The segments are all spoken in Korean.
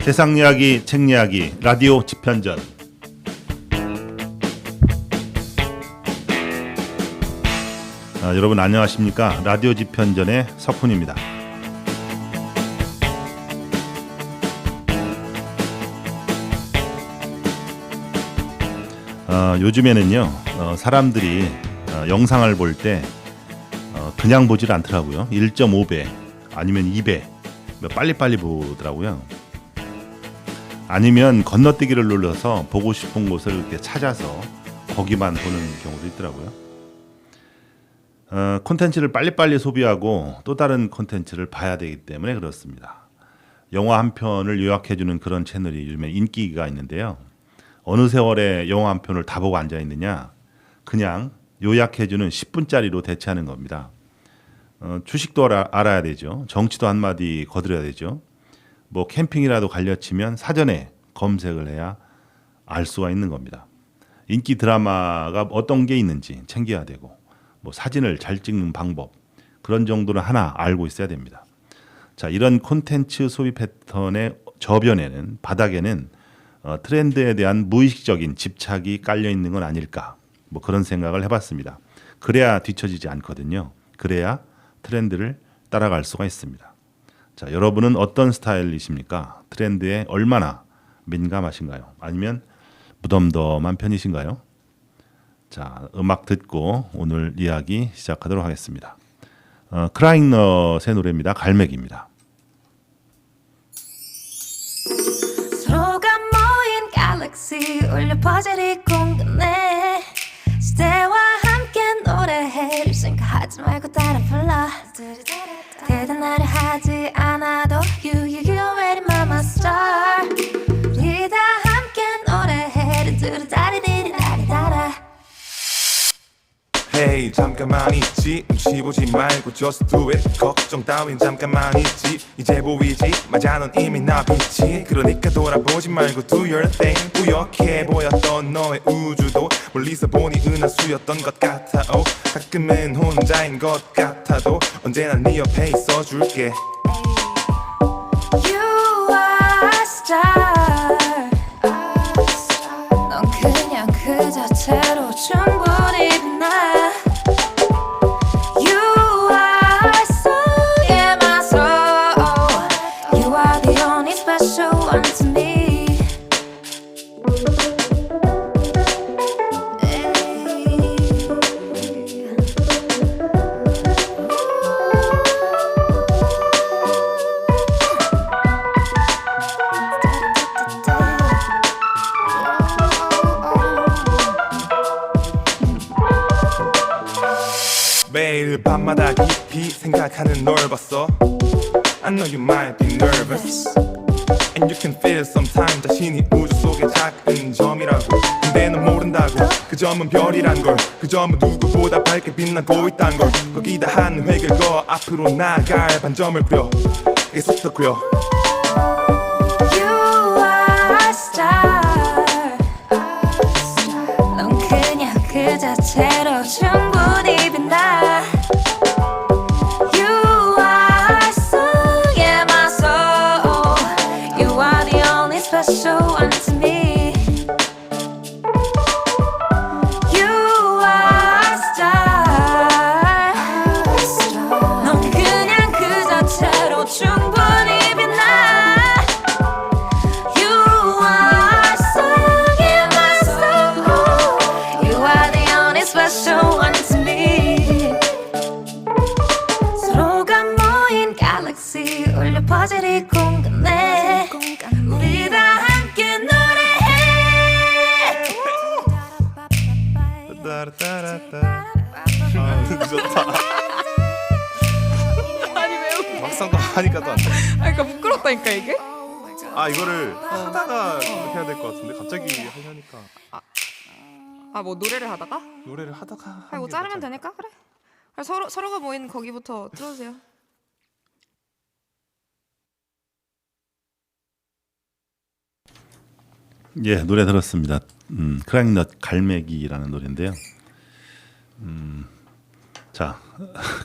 세상 이야기, 책 이야기, 라디오 집현전. 여러분 안녕하십니까? 라디오 집현전의 석훈입니다. 요즘에는요, 사람들이 영상을 볼 때 그냥 보질 않더라고요. 1.5배 아니면 2배 빨리빨리 보더라고요. 아니면 건너뛰기를 눌러서 보고 싶은 곳을 이렇게 찾아서 거기만 보는 경우도 있더라고요. 콘텐츠를 빨리빨리 소비하고 또 다른 콘텐츠를 봐야 되기 때문에 그렇습니다. 영화 한 편을 요약해주는 그런 채널이 요즘에 인기가 있는데요. 어느 세월에 영화 한 편을 다 보고 앉아 있느냐? 그냥 요약해주는 10분짜리로 대체하는 겁니다. 주식도 알아야 되죠. 정치도 한마디 거들어야 되죠. 뭐 캠핑이라도 갈려치면 사전에 검색을 해야 알 수가 있는 겁니다. 인기 드라마가 어떤 게 있는지 챙겨야 되고, 뭐 사진을 잘 찍는 방법, 그런 정도는 하나 알고 있어야 됩니다. 자, 이런 콘텐츠 소비 패턴의 저변에는, 바닥에는 트렌드에 대한 무의식적인 집착이 깔려 있는 건 아닐까, 뭐 그런 생각을 해봤습니다. 그래야 뒤처지지 않거든요. 그래야 트렌드를 따라갈 수가 있습니다. 자, 여러분은 어떤 스타일이십니까? 트렌드에 얼마나 민감하신가요? 아니면 무덤덤한 편이신가요? 자, 음악 듣고 오늘 이야기 시작하도록 하겠습니다. 크라잉넛의 노래입니다. 갈매기입니다. 서로가 모인 갤럭시 울려 퍼즐이 궁금해. 시대와 함께 노래해 생각하지 말고 따라 불러. 대단하려 하지 않아도 You already my star. 우리 다 함께 노래해 두루다리디리다리다라. Hey 잠깐만 있지 눈치 보지 말고 just do it 걱정 따윈 잠깐만 있지 이제 보이지 맞아 넌 이미 나 빛이 그러니까 돌아보지 말고 do your thing 뿌옇게 보였던 너의 우주도 멀리서 보니 은하수였던 것 같아 oh. 가끔은 혼자인 것 같아도 언제나 네 옆에 있어줄게 You are a star. 넌 그냥 그 자체로 충분히 빛나. You are so in my soul. You are the only special one to me. 매일 밤마다 깊이 생각하는 널 봤어 I know you might be nervous And you can feel sometimes 자신이 우주 속의 작은 점이라고 근데 넌 모른다고 그 점은 별이란 걸 그 점은 누구보다 밝게 빛나고 있단 걸 거기다 한 획을 그어 앞으로 나아갈 반점을 그려 계속더 그려 You are a star. 넌 그냥 그 자체로 충분히 빛나. You are so in my soul. You are the only special one to me. You are a star. 넌 그냥 그 자체로 충분히 빛나. You are so in my soul. You are the only special one to me. 서로가 모인 갤럭시 울려 퍼즐이 궁금해. 우리 다 함께 노래해. 늦었다 아니 왜? 막상 또 하니까 또 안 돼. 그러니까 부끄럽다니까 이게? 아 이거를 하다가 이렇게 해야 될 것 같은데 갑자기 하려니까 아 뭐 노래를 하다가? 노래를 하다가 아이고 자르면 되니까 그래. 서로가 모인 거기부터 들어주세요. 예, 노래 들었습니다. 크라잉넛 갈매기라는 노래인데요. 자,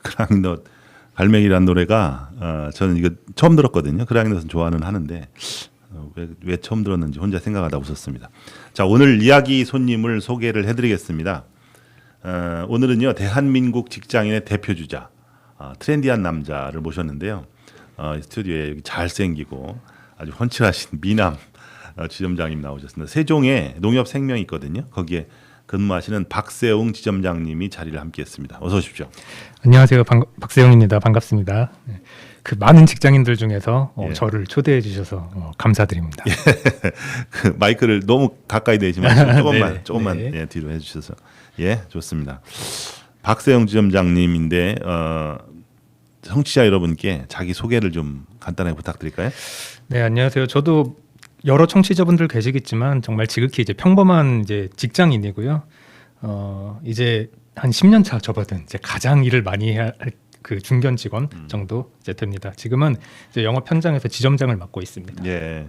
크라잉넛 갈매기라는 노래가 저는 이거 처음 들었거든요. 크라잉넛은 좋아는 하는데 왜 처음 들었는지 혼자 생각하다 웃었습니다. 자, 오늘 이야기 손님을 소개를 해드리겠습니다. 오늘은요 대한민국 직장인의 대표 주자 트렌디한 남자를 모셨는데요. 스튜디오에 여기 잘생기고 아주 훤칠하신 미남 지점장님 나오셨습니다. 세종에 농협생명이 있거든요. 거기에 근무하시는 박세웅 지점장님이 자리를 함께했습니다. 어서 오십시오. 안녕하세요. 박세영입니다. 반갑습니다. 그 많은 직장인들 중에서 예. 저를 초대해 주셔서 감사드립니다. 그 마이크를 너무 가까이 대지 마시고 네, 조금만 네. 예, 뒤로 해주셔서 예 좋습니다. 박세영 지점장님인데 청취자 여러분께 자기 소개를 좀 간단하게 부탁드릴까요? 네, 안녕하세요. 저도 여러 청취자분들 계시겠지만 정말 지극히 이제 평범한 이제 직장인이고요. 이제 한 10년 차 접어든 이제 가장 일을 많이 해야 할 그 중견 직원 정도 이제 됩니다. 지금은 이제 영업 현장에서 지점장을 맡고 있습니다. 예,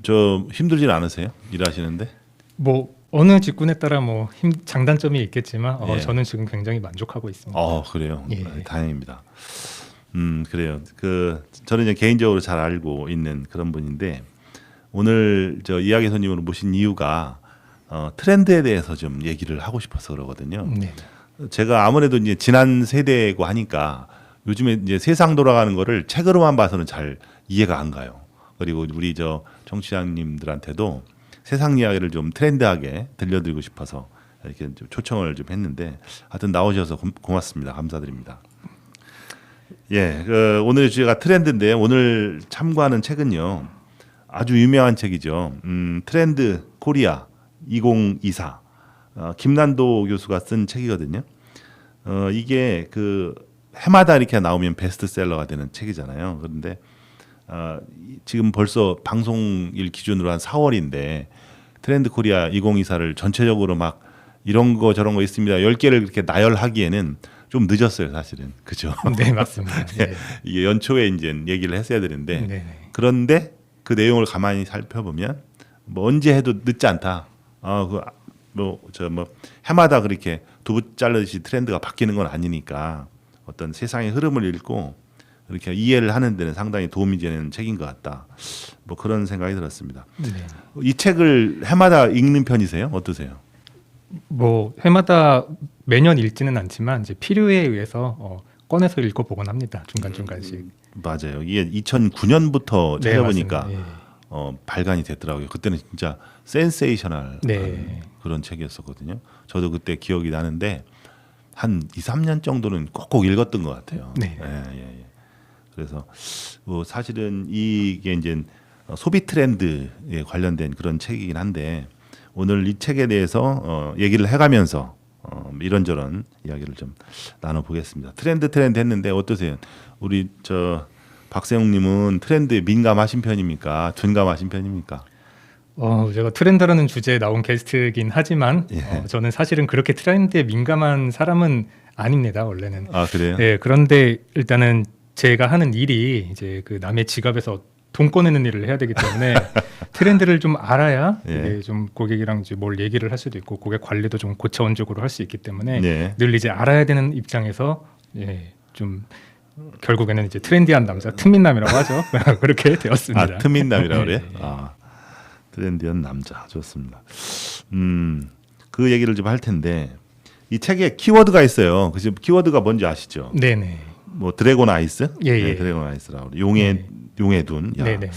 저 힘들진 않으세요? 일하시는데? 뭐 어느 직군에 따라 뭐 장단점이 있겠지만 예. 저는 지금 굉장히 만족하고 있습니다. 그래요. 예. 다행입니다. 그래요. 저는 이제 개인적으로 잘 알고 있는 그런 분인데 오늘 저 이야기 손님으로 모신 이유가 트렌드에 대해서 좀 얘기를 하고 싶어서 그러거든요. 네. 제가 아무래도 이제 지난 세대고 하니까 요즘에 이제 세상 돌아가는 거를 책으로만 봐서는 잘 이해가 안 가요. 그리고 우리 저 청취자님들한테도 세상 이야기를 좀 트렌드하게 들려드리고 싶어서 이렇게 좀 초청을 좀 했는데 하여튼 나오셔서 고맙습니다. 감사드립니다. 예, 오늘 주제가 트렌드인데 오늘 참고하는 책은요 아주 유명한 책이죠. 트렌드 코리아 2024 김난도 교수가 쓴 책이거든요. 이게 그 해마다 이렇게 나오면 베스트셀러가 되는 책이잖아요. 그런데 지금 벌써 방송일 기준으로 한 4월인데 트렌드 코리아 2024를 전체적으로 막 이런 거 저런 거 있습니다. 10개를 이렇게 나열하기에는 좀 늦었어요, 사실은. 그죠? 네, 맞습니다. 네. 이게 연초에 이제 얘기를 했어야 되는데 네. 그런데 그 내용을 가만히 살펴보면 뭐 언제 해도 늦지 않다. 해마다 그렇게 두부 자르듯이 트렌드가 바뀌는 건 아니니까 어떤 세상의 흐름을 읽고 이렇게 이해를 하는 데는 상당히 도움이 되는 책인 것 같다. 뭐 그런 생각이 들었습니다. 네. 이 책을 해마다 읽는 편이세요? 어떠세요? 뭐 해마다 매년 읽지는 않지만 이제 필요에 의해서 꺼내서 읽어보곤 합니다. 중간 중간씩. 맞아요. 이게 2009년부터 네, 찾아보니까 맞습니다. 예. 발간이 됐더라고요. 그때는 진짜 센세이셔널 네. 그런 책이었었거든요. 저도 그때 기억이 나는데 한 2, 3년 정도는 꼭꼭 읽었던 것 같아요. 네. 예. 그래서 뭐 사실은 이게 이제 소비 트렌드에 관련된 그런 책이긴 한데 오늘 이 책에 대해서 얘기를 해가면서 이런저런 이야기를 좀 나눠보겠습니다. 트렌드 했는데 어떠세요? 우리 저 박세웅님은 트렌드에 민감하신 편입니까? 둔감하신 편입니까? 제가 트렌드라는 주제에 나온 게스트이긴 하지만 예. 저는 사실은 그렇게 트렌드에 민감한 사람은 아닙니다. 원래는. 아 그래요? 네, 그런데 일단은 제가 하는 일이 이제 그 남의 지갑에서 돈 꺼내는 일을 해야 되기 때문에 트렌드를 좀 알아야 예. 이게 좀 고객이랑 이제 뭘 얘기를 할 수도 있고 고객 관리도 좀 고차원적으로 할 수 있기 때문에 네. 늘 이제 알아야 되는 입장에서 좀 결국에는 이제 트렌디한 남자, 틈민남이라고 하죠. 그렇게 되었습니다. 트민남이라고 그래요? 네. 트렌디한 남자 좋습니다. 그 얘기를 좀 할 텐데 이 책에 키워드가 있어요. 그 키워드가 뭔지 아시죠? 네네. 뭐 드래곤 아이스? 예, 네, 예. 드래곤 아이스라고 그래요. 용의 둔. 야, 네네.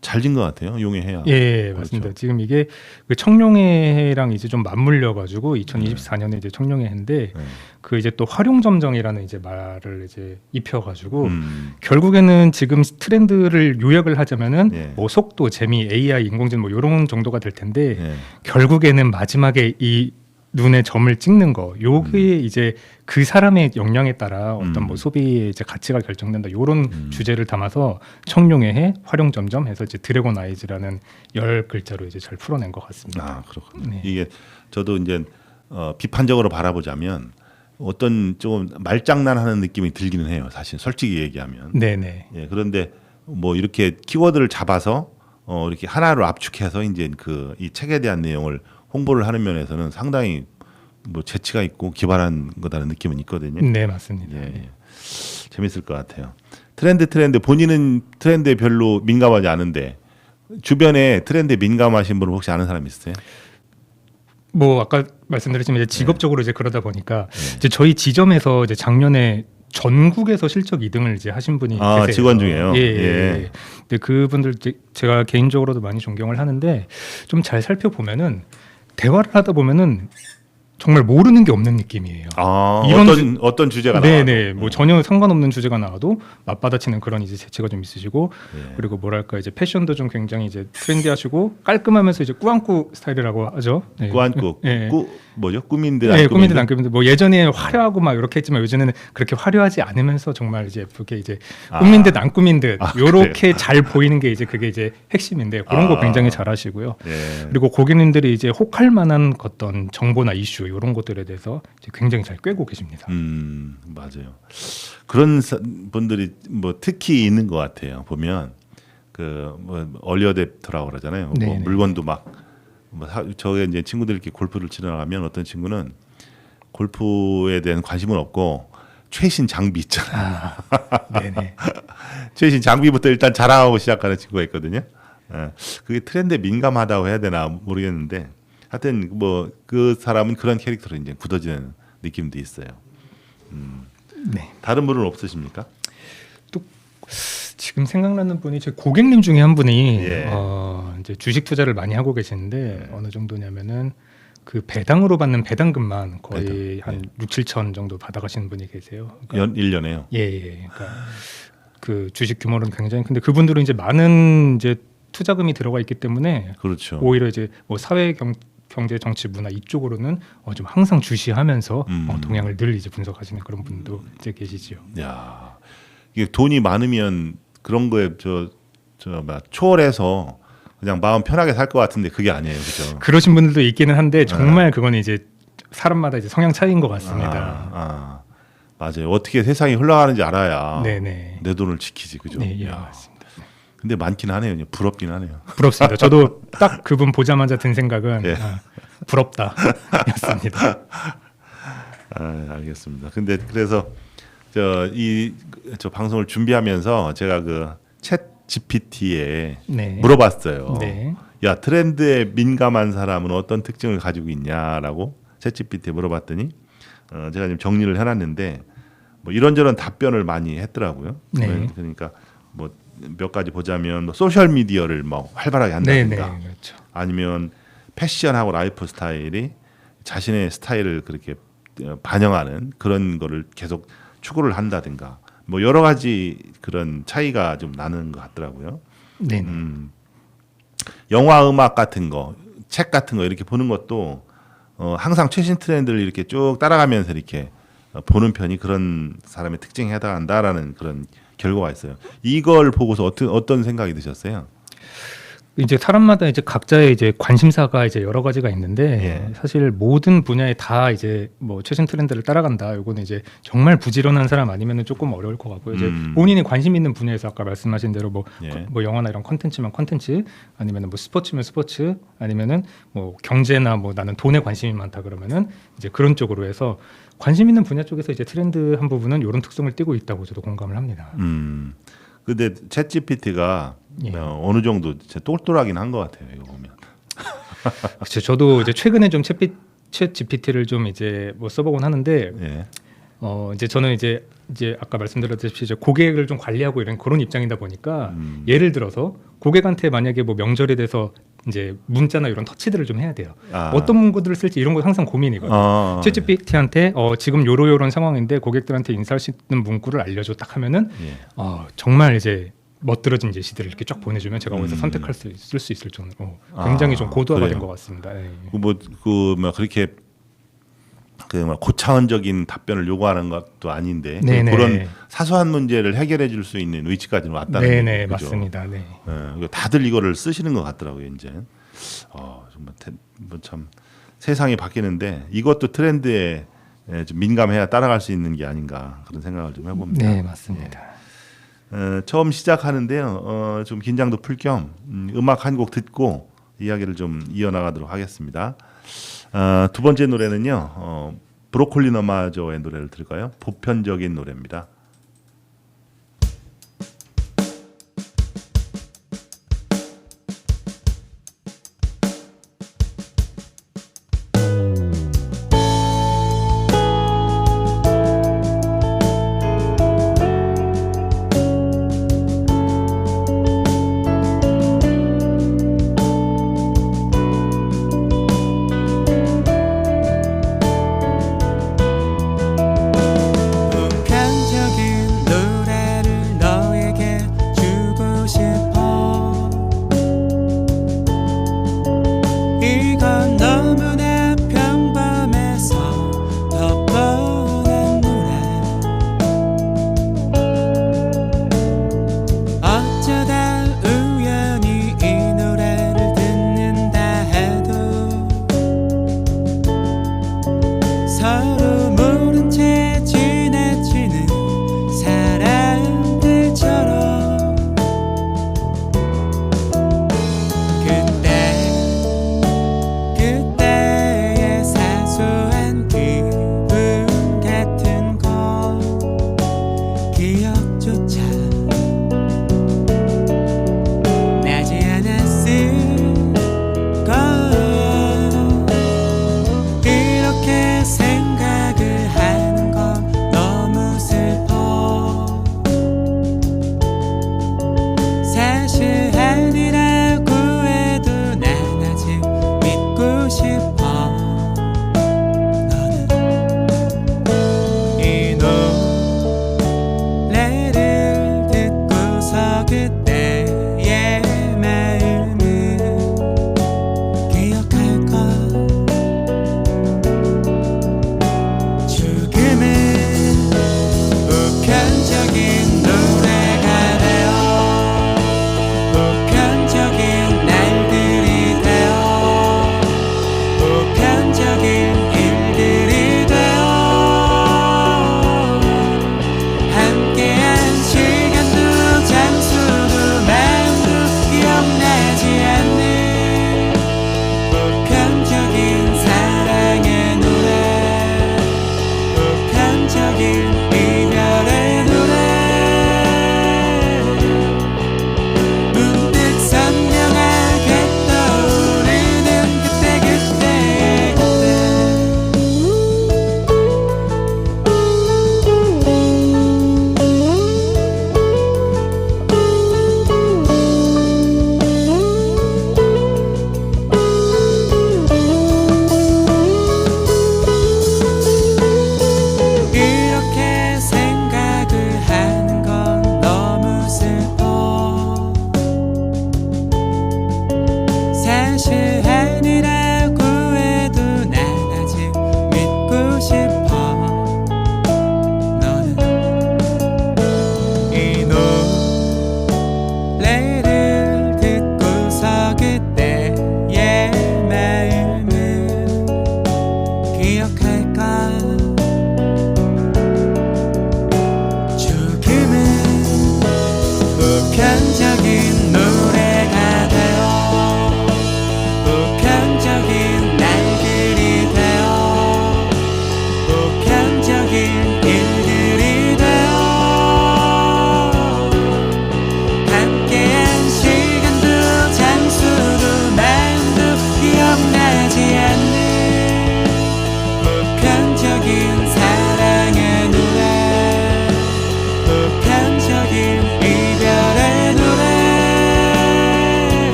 잘 진 것 같아요. 용의 해야. 예, 맞습니다. 지금 이게 그 청룡회랑 이제 좀 맞물려 가지고 2024년에 이제 청룡회인데 네. 그 이제 또 활용점정이라는 이제 말을 이제 입혀 가지고 결국에는 결국에는 지금 트렌드를 요약을 하자면은 예. 뭐 속도, 재미, AI, 인공지능 뭐 이런 정도가 될 텐데 예. 결국에는 마지막에 이 눈에 점을 찍는 거, 요게 이제 그 사람의 역량에 따라 어떤 뭐 소비의 이제 가치가 결정된다. 요런 주제를 담아서 청룡의 활용점점 해서 이제 드래곤 아이즈라는 10글자로 이제 잘 풀어낸 것 같습니다. 아 그렇군요. 네. 이게 저도 이제 비판적으로 바라보자면 어떤 좀 말장난하는 느낌이 들기는 해요. 사실 솔직히 얘기하면. 네네. 예, 그런데 뭐 이렇게 키워드를 잡아서 이렇게 하나로 압축해서 이제 그 이 책에 대한 내용을 홍보를 하는 면에서는 상당히 뭐 재치가 있고 기발한 거다는 느낌은 있거든요. 네, 맞습니다. 예. 재밌을 것 같아요. 트렌드 본인은 트렌드에 별로 민감하지 않은데 주변에 트렌드에 민감하신 분은 혹시 아는 사람 있으세요? 뭐 아까 말씀드렸지만 이제 직업적으로 이제 그러다 보니까 이제 저희 지점에서 이제 작년에 전국에서 실적 2등을 이제 하신 분이 계세요. 직원 중에요? 예. 예. 근데 그분들 이제 제가 개인적으로도 많이 존경을 하는데 좀 잘 살펴보면은 대화를 하다 보면은 정말 모르는 게 없는 느낌이에요. 이런 어떤 주제가 나와도. 네네, 뭐 전혀 상관없는 주제가 나와도 맞받아치는 그런 이제 재치가 좀 있으시고, 예. 그리고 뭐랄까 이제 패션도 좀 굉장히 이제 트렌디하시고 깔끔하면서 이제 꾸안꾸 스타일이라고 하죠. 네. 꾸안꾸, 예. 뭐죠? 꾸민 듯 안 네, 꾸민 꾸민 듯 듯. 안 꾸민 듯. 뭐 예전에 화려하고 막 이렇게 했지만 요즘에는 그렇게 화려하지 않으면서 정말 이제 예쁘게 이제 꾸민 듯 안 꾸민 듯 요렇게 잘 보이는 게 이제 그게 이제 핵심인데 그런 거 굉장히 잘하시고요. 예. 그리고 고객님들이 이제 혹할 만한 어떤 정보나 이슈 이런 것들에 대해서 이제 굉장히 잘 꿰고 계십니다. 맞아요. 그런 분들이 뭐 특히 있는 것 같아요. 보면 그뭐 얼리어댑터라고 그러잖아요. 뭐 네네. 물건도 막 저게 이제 친구들 이렇게 골프를 치러 나가면 어떤 친구는 골프에 대한 관심은 없고 최신 장비 있잖아요. 네네. 최신 장비부터 일단 자랑하고 시작하는 친구가 있거든요. 예. 그게 트렌드에 민감하다고 해야 되나 모르겠는데 하여튼 뭐 그 사람은 그런 캐릭터로 이제 굳어지는 느낌도 있어요. 네. 다른 분은 없으십니까? 또 지금 생각나는 분이 제 고객님 중에 한 분이 예. 이제 주식 투자를 많이 하고 계시는데 어느 정도냐면은 그 배당으로 받는 배당금만 거의 한 6, 7천 정도 받아가시는 분이 계세요. 그러니까 1년에요. 예. 그러니까 그 주식 규모는 굉장히 큰데 그분들은 이제 많은 이제 투자금이 들어가 있기 때문에 그렇죠. 오히려 이제 뭐 경제, 정치, 문화 이쪽으로는 좀 항상 주시하면서 동향을 늘 이제 분석하시는 그런 분도 이제 계시지요. 야, 이게 돈이 많으면 그런 거에 초월해서 그냥 마음 편하게 살 것 같은데 그게 아니에요, 그렇죠? 그러신 분들도 있기는 한데 정말 그건 이제 사람마다 이제 성향 차이인 것 같습니다. 맞아요. 어떻게 세상이 흘러가는지 알아야 네네. 내 돈을 지키지, 그죠? 네, 예, 야, 맞습니다. 근데 많긴 하네요. 부럽긴 하네요. 부럽습니다. 저도 딱 그분 보자마자 든 생각은 예. 부럽다였습니다. 알겠습니다. 근데 그래서 저 방송을 준비하면서 제가 그 챗 GPT에 네. 물어봤어요. 네. 야, 트렌드에 민감한 사람은 어떤 특징을 가지고 있냐라고 챗 GPT에 물어봤더니 제가 지금 정리를 해놨는데 뭐 이런저런 답변을 많이 했더라고요. 네. 그러니까 뭐 몇 가지 보자면 뭐 소셜 미디어를 뭐 활발하게 한다든가 네네. 그렇죠. 아니면 패션하고 라이프 스타일이 자신의 스타일을 그렇게 반영하는 그런 거를 계속 추구를 한다든가 뭐 여러 가지 그런 차이가 좀 나는 것 같더라고요. 네. 영화, 음악 같은 거, 책 같은 거 이렇게 보는 것도 항상 최신 트렌드를 이렇게 쭉 따라가면서 이렇게 보는 편이 그런 사람의 특징에 해당한다라는 그런 결과가 있어요. 이걸 보고서 어떤 생각이 드셨어요? 이제 사람마다 이제 각자의 이제 관심사가 이제 여러 가지가 있는데 예. 사실 모든 분야에 다 이제 뭐 최신 트렌드를 따라간다. 요거는 이제 정말 부지런한 사람 아니면은 조금 어려울 것 같고요. 이제 본인이 관심 있는 분야에서 아까 말씀하신 대로 뭐 영화나 이런 컨텐츠면 컨텐츠 아니면은 뭐 스포츠면 스포츠 아니면은 뭐 경제나 뭐 나는 돈에 관심이 많다 그러면은 이제 그런 쪽으로 해서 관심 있는 분야 쪽에서 이제 트렌드 한 부분은 이런 특성을 띠고 있다고 저도 공감을 합니다. 근데 챗 GPT가 예. 어느 정도 진짜 똘똘하긴 한 것 같아요. 이거 보면. 그렇죠. 저도 이제 최근에 좀 챗 GPT를 좀 이제 뭐 써보곤 하는데 예. 이제 저는 이제 아까 말씀드렸듯이 이제 고객을 좀 관리하고 이런 그런 입장이다 보니까 예를 들어서 고객한테 만약에 뭐 명절에 대해서 이제 문자나 이런 터치들을 좀 해야 돼요. 어떤 문구들을 쓸지 이런 거 항상 고민이거든요. 챗 GPT한테 지금 요런 상황인데 고객들한테 인사할 수 있는 문구를 알려줘 딱 하면은 정말 이제 멋들어진 예시들을 이렇게 쫙 보내주면 제가 어디서 선택할 수 있을 정도로 굉장히 좀 고도화가 된 것 같습니다. 예. 그렇게 고차원적인 답변을 요구하는 것도 아닌데 네네. 그런 사소한 문제를 해결해 줄 수 있는 위치까지는 왔다는 네네 얘기죠. 그죠? 맞습니다. 네. 다들 이거를 쓰시는 것 같더라고요. 이제 정말 참 세상이 바뀌는데 이것도 트렌드에 좀 민감해야 따라갈 수 있는 게 아닌가 그런 생각을 좀 해봅니다. 네 맞습니다. 처음 시작하는데요. 좀 긴장도 풀 겸 음악 한 곡 듣고 이야기를 좀 이어나가도록 하겠습니다. 두 번째 노래는요. 브로콜리 너마저의 노래를 들을까요? 보편적인 노래입니다.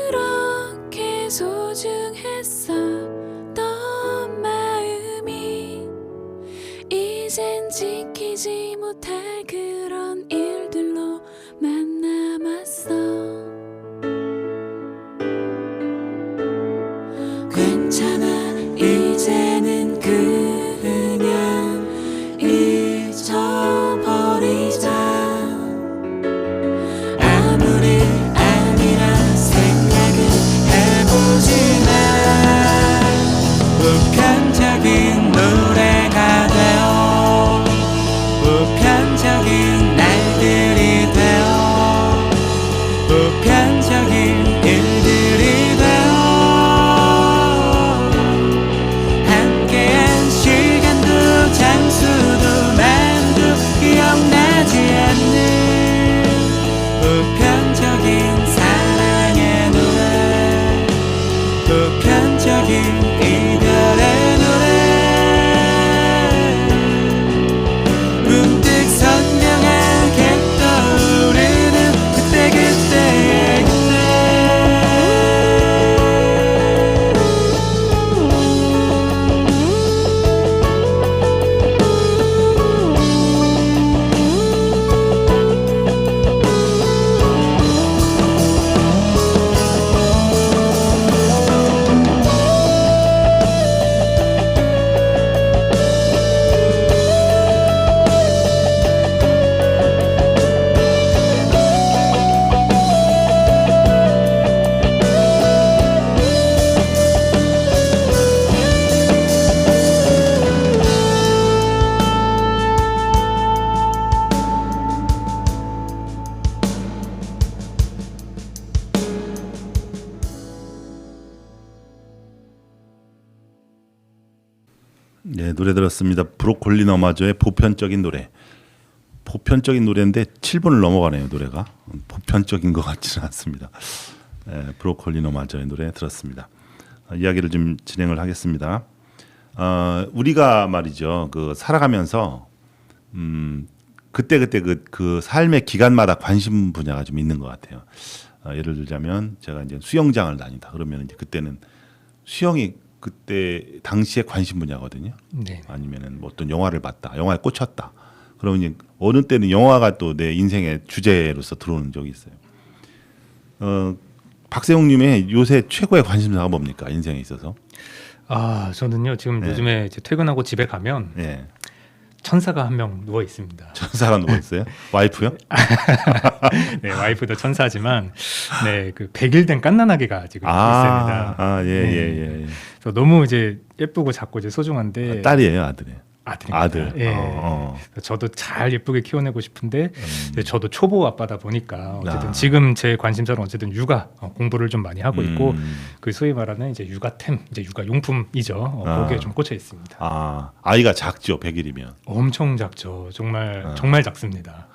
그렇게 소중했었던 마음이 이젠 지키지 못할 그런 일들로만 남았어. 괜찮아 이제는 그냥 잊어버리자. 아무리 아니라 생각은 해보지만 보편적인 노래가 되어 보편적인 날들이 되어 보편적인 일들이 되어 함께한 시간도 장수도 만도 기억나지 않는 보편적인 사랑의 노래 보편적인 이별의 노래 문득 선명하게 떠오르는 그때그때의 그때. 네, 노래 들었습니다. 브로콜리 너마저의 보편적인 노래. 보편적인 노래인데 7분을 넘어가네요, 노래가. 보편적인 것 같지는 않습니다. 네, 브로콜리 너마저의 노래 들었습니다. 이야기를 좀 진행을 하겠습니다. 우리가 말이죠, 그 살아가면서 그때 그 삶의 기간마다 관심 분야가 좀 있는 것 같아요. 예를 들자면 제가 이제 수영장을 다닌다 그러면 이제 그때는 수영이 그때 당시에 관심 분야거든요. 네. 아니면은 뭐 어떤 영화를 봤다, 영화에 꽂혔다. 그러면 이제 어느 때는 영화가 또 내 인생의 주제로서 들어오는 적이 있어요. 박세웅님의 요새 최고의 관심사가 뭡니까, 인생에 있어서? 아, 저는요 지금 네. 요즘에 이제 퇴근하고 집에 가면 예, 천사가 한 명 누워 있습니다. 천사가 누워 있어요? 와이프요? 네, 와이프도 천사지만 네, 그 100일 된 갓난아기가 지금 있습니다. 예. 그래서 너무 이제 예쁘고 작고 이제 소중한데 딸이에요, 아들이에요? 아들입니다. 아들. 예. 어. 저도 잘 예쁘게 키워내고 싶은데 저도 초보 아빠다 보니까 어쨌든 아. 지금 제 관심사는 어쨌든 육아 공부를 좀 많이 하고 있고 음. 그 소위 말하는 이제 육아템, 이제 육아용품이죠. 아. 거기에 좀 꽂혀 있습니다. 아이가 작죠, 100일이면. 엄청 작죠. 정말 작습니다.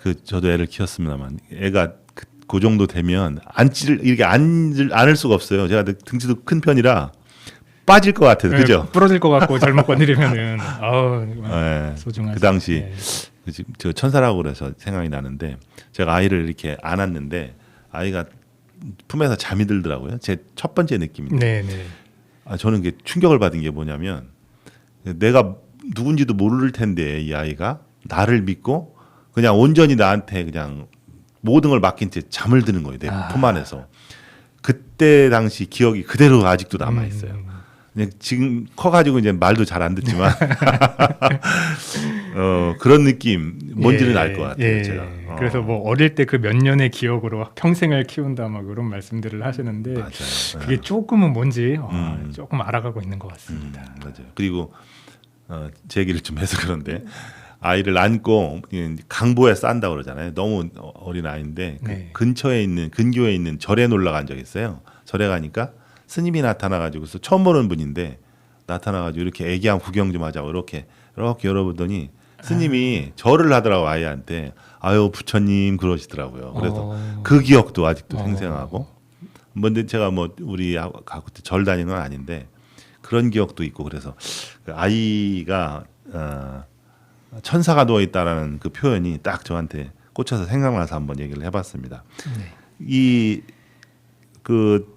그 저도 애를 키웠습니다만 애가 그 정도 되면 이렇게 안을 수가 없어요. 제가 등치도 큰 편이라 빠질 것 같아요. 네, 그죠? 부러질 것 같고 잘못 건드리면은 아우 네. 소중하죠. 그 당시 네. 저 천사라고 그래서 생각이 나는데 제가 아이를 이렇게 안았는데 아이가 품에서 잠이 들더라고요. 제 첫 번째 느낌인데 네. 저는 게 충격을 받은 게 뭐냐면 내가 누군지도 모를 텐데 이 아이가 나를 믿고 그냥 온전히 나한테 그냥 모든 걸 맡긴 채 잠을 드는 거예요. 내 품 안에서. 그때 당시 기억이 그대로 아직도 남아 있어요. 이제 지금 커가지고 이제 말도 잘 안 듣지만 그런 느낌 뭔지는 알 것 같아요. 예. 제가. 그래서 뭐 어릴 때 그 몇 년의 기억으로 평생을 키운다 막 그런 말씀들을 하시는데 맞아요. 그게 조금은 뭔지 음. 조금 알아가고 있는 것 같습니다. 맞아요. 그리고 제 얘기를 좀 해서 그런데 아이를 안고 강보에 싼다 그러잖아요. 너무 어린 아이인데 그 네. 근처에 있는 근교에 있는 절에 놀러 간 적이 있어요. 절에 가니까 스님이 나타나가지고서 처음 보는 분인데 나타나가지고 이렇게 애기양 구경 좀 하자고 이렇게 열어보더니 스님이 절을 하더라고 아이한테. 아유 부처님 그러시더라고요. 그래서 그 기억도 아직도 생생하고. 뭔데 제가 뭐 우리 가고 절 다니는 건 아닌데 그런 기억도 있고 그래서 그 아이가 천사가 누워 있다라는 그 표현이 딱 저한테 꽂혀서 생각나서 한번 얘기를 해봤습니다. 이 그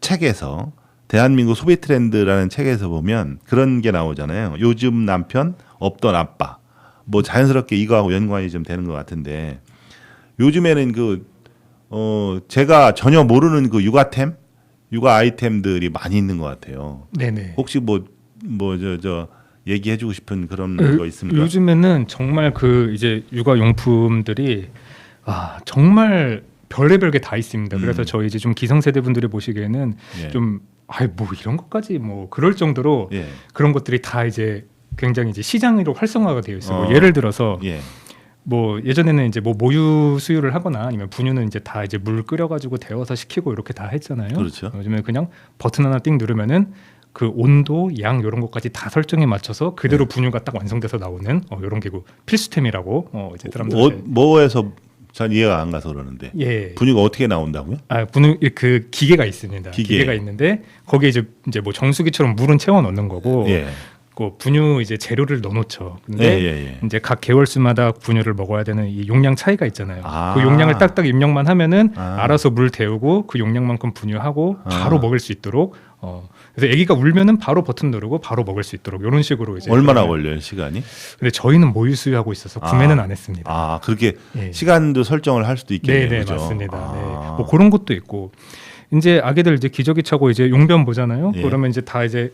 책에서 대한민국 소비 트렌드라는 책에서 보면 그런 게 나오잖아요. 요즘 남편 없던 아빠. 뭐 자연스럽게 이거하고 연관이 좀 되는 것 같은데 요즘에는 제가 전혀 모르는 그 육아 아이템들이 많이 있는 것 같아요. 네네. 혹시 저 얘기해주고 싶은 그런 거 있습니까? 요즘에는 정말 그 이제 육아 용품들이 정말 별의별 게 다 있습니다. 그래서 저희 이제 좀 기성세대 분들이 보시기에는 예. 좀 뭐 이런 것까지 뭐 그럴 정도로 예. 그런 것들이 다 이제 굉장히 이제 시장으로 활성화가 되어 있어요. 뭐 어. 예를 들어서 예. 뭐 예전에는 이제 뭐 모유 수유를 하거나 아니면 분유는 이제 다 이제 물 끓여가지고 데워서 식히고 이렇게 다 했잖아요. 그렇죠. 요즘에 그냥 버튼 하나 띵 누르면은 그 온도, 양 이런 것까지 다 설정에 맞춰서 그대로 분유가 딱 완성돼서 나오는 이런 기구 필수템이라고 이제 사람들 뭐에서 잘 이해가 안 가서 그러는데 예. 분유가 어떻게 나온다고요? 분유 그 기계가 있습니다. 기계. 기계가 있는데 거기에 이제 뭐 정수기처럼 물은 채워 넣는 거고 예. 그 분유 이제 재료를 넣어놓죠. 근데 예. 이제 각 개월수마다 분유를 먹어야 되는 이 용량 차이가 있잖아요. 아. 그 용량을 딱딱 입력만 하면은 아. 알아서 물 데우고 그 용량만큼 분유하고 바로 아. 먹을 수 있도록. 그래서 아기가 울면은 바로 버튼 누르고 바로 먹을 수 있도록 이런 식으로 이제. 얼마나 걸려요 시간이? 근데 저희는 모유 수유하고 있어서 구매는 안 했습니다. 그렇게 예. 시간도 설정을 할 수도 있겠네요. 네, 그죠? 맞습니다. 네. 뭐 그런 것도 있고 이제 아기들 이제 기저귀 차고 이제 용변 보잖아요. 예. 그러면 이제 다 이제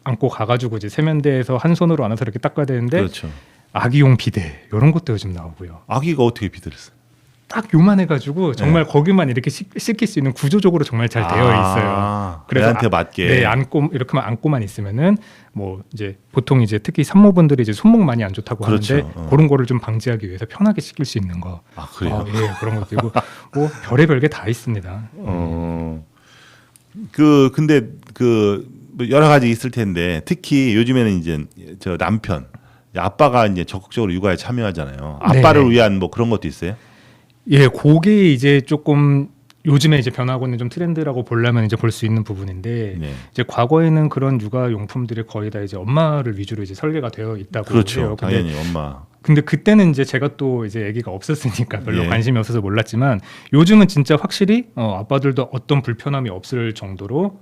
안고 가가지고 이제 세면대에서 한 손으로 안아서 이렇게 닦아야 되는데 그렇죠. 아기용 비데 이런 것도 요즘 나오고요. 아기가 어떻게 비대를 써? 딱 요만해가지고 정말 거기만 이렇게 씻길 수 있는 구조적으로 정말 잘 되어 있어요. 그래서 애한테 맞게. 네, 이렇게만 안고만 있으면은 뭐 이제 보통 이제 특히 산모분들이 이제 손목 많이 안 좋다고 그렇죠. 하는데 그런 거를 좀 방지하기 위해서 편하게 씻길 수 있는 거. 그래요? 예, 그런 것도 있고 뭐 별의별 게 다 있습니다. 근데 뭐 여러 가지 있을 텐데 특히 요즘에는 이제 저 남편, 아빠가 이제 적극적으로 육아에 참여하잖아요. 아빠를 네. 위한 뭐 그런 것도 있어요? 예, 그게 이제 조금 요즘에 이제 변하고 있는 좀 트렌드라고 보려면 이제 볼 수 있는 부분인데 네. 이제 과거에는 그런 육아 용품들이 거의 다 이제 엄마를 위주로 이제 설계가 되어 있다고 그렇죠. 해요. 당연히 엄마. 근데 그때는 이제 제가 또 이제 아기가 없었으니까 별로 예. 관심이 없어서 몰랐지만 요즘은 진짜 확실히 아빠들도 어떤 불편함이 없을 정도로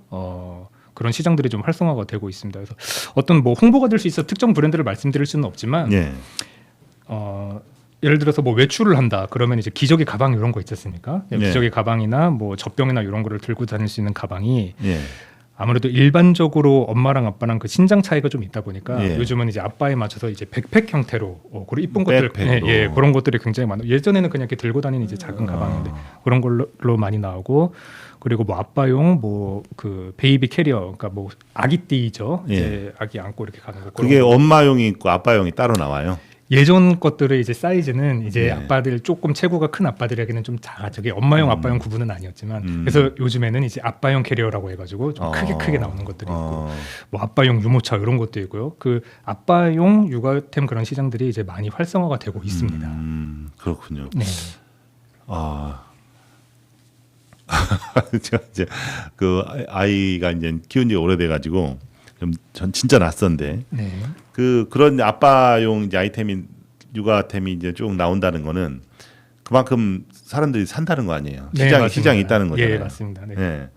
그런 시장들이 좀 활성화가 되고 있습니다. 그래서 어떤 뭐 홍보가 될 수 있어 특정 브랜드를 말씀드릴 수는 없지만 예. 예를 들어서 뭐 외출을 한다 그러면 이제 기저귀 가방 이런 거 있지 않습니까? 네. 기저귀 가방이나 뭐 젖병이나 이런 거를 들고 다닐 수 있는 가방이 예. 아무래도 일반적으로 엄마랑 아빠랑 그 신장 차이가 좀 있다 보니까 예. 요즘은 이제 아빠에 맞춰서 이제 백팩 형태로 그리고 이쁜 것들 백팩으로. 그런 것들이 굉장히 많아요. 예전에는 그냥 이렇게 들고 다니는 이제 작은 가방인데 그런 걸로 많이 나오고 그리고 뭐 아빠용 뭐 그 베이비 캐리어 그러니까 뭐 아기띠죠. 예. 이제 아기 안고 이렇게 가는 거. 그게 엄마용이 있고 아빠용이 따로 나와요. 예전 것들의 이제 사이즈는 이제 네. 아빠들 조금 체구가 큰 아빠들에게는 좀 작아. 저게 엄마용 아빠용 구분은 아니었지만 그래서 요즘에는 이제 아빠용 캐리어라고 해가지고 좀 크게 나오는 것들이 있고 뭐 아빠용 유모차 이런 것도 있고요. 그 아빠용 육아템 그런 시장들이 이제 많이 활성화가 되고 있습니다. 그렇군요. 네. 제가 이제 그 아이가 이제 키운 지 오래돼 가지고 전 진짜 낯선데 네. 그런 아빠용 이제 아이템이 육아템이 이제 쭉 나온다는 거는 그만큼 사람들이 산다는 거 아니에요. 네, 시장이 맞습니다. 있다는 거잖아요. 예, 맞습니다. 네. 네.